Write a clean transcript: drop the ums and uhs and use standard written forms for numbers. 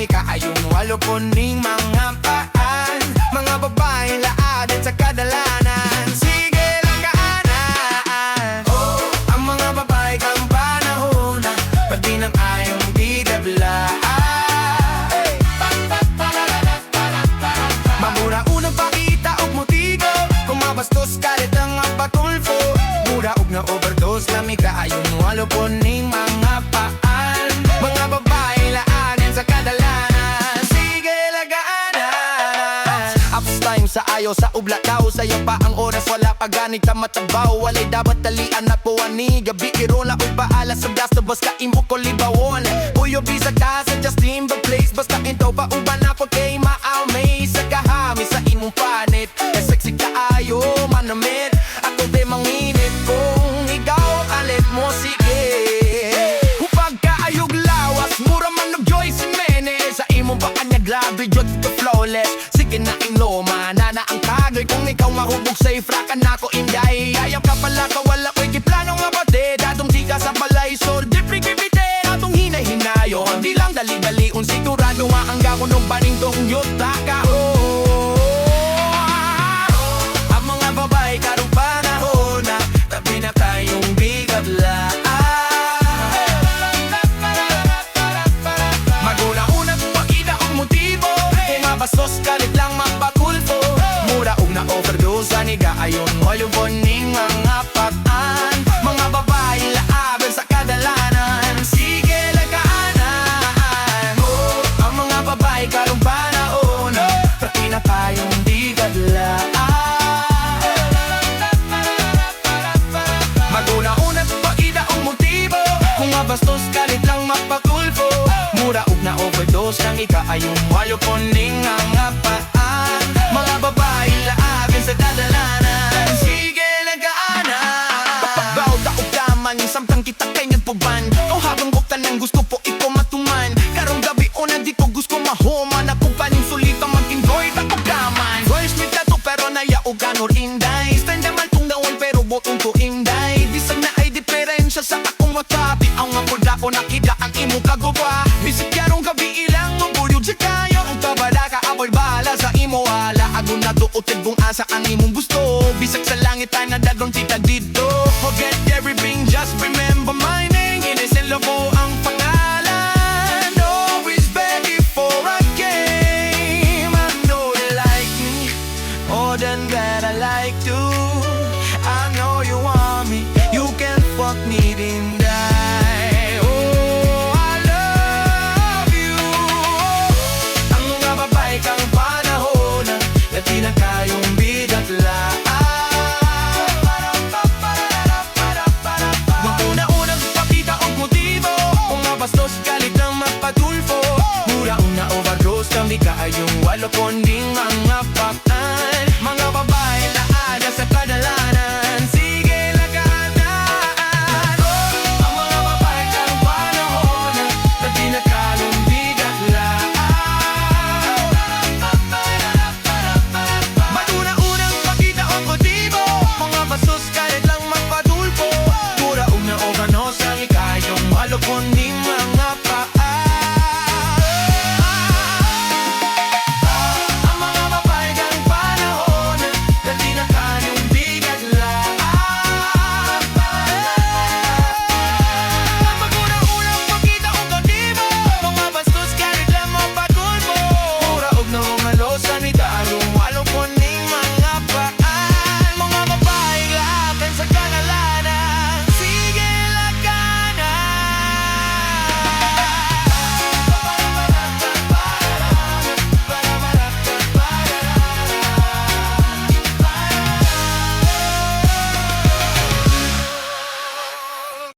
lami kaayong walo po ning mga paan. Mga babae laadin sa kadalanan, sige lang kaanan. Oh, ang mga babae kang panahon na pati ng ayong bidablaan. Mamura unang pakita og motibo, kung mabastos kalit ang patulfo. Mura og na overdose, lami kaayong walo po ning mga paan. Mga babae laadin sa kadalanan, sige lang kaanan. Ups time sa ayaw sa ubla daw, sayo pa ang oras wala pa ganig ta matabaw. Walay dapat talian na po ani gabi irola o paala sa basta basta imo ko libawon. Uyo bisa ka sa Justin the place, basta into pa uban na po kay maaw may sa kahami sa imong panit. E sexy ka ayo manamit, ako de manginit kung ikaw kalit mo sige. Hupag ka ayog lawas, mura man og Joy Jimenez. Sa imong ba kanya grabe jud ka flawless. Sige na loma na ang kagoy, kung ikaw mahubog sa ifrakan ako inday. Ayaw ka pala ka wala ko'y kiplano nga bate. Datong di ka sa balay so dipri kibite. Atong hinay-hinayo, hindi lang dali-dali. Unsigurado nga ang gako nung paning tong yuta ka. Ang mga babae karong panahon na tabi na tayong bigablaan. Maguna-una kung makita ang motibo, kung mabastos kalit lang magpatulfo. Mura og na overdose, aniga ayon walo po ning mga paan. Mga babae laabin sa kadalanan, sige lang kaanan. Oh, ang mga babae karong panahon na pati na tayong bigablaan. Maguna-una kung makita ang motibo, kung mabastos kalit lang magpatulfo. Mura og na overdose, nang ikaayong walo po ning mga paan. Mga babae laabin sa kadalanan, sige lang kaanan. Baw daog daman, samtang kita kay nagpuban. O habang buktan ng gusto po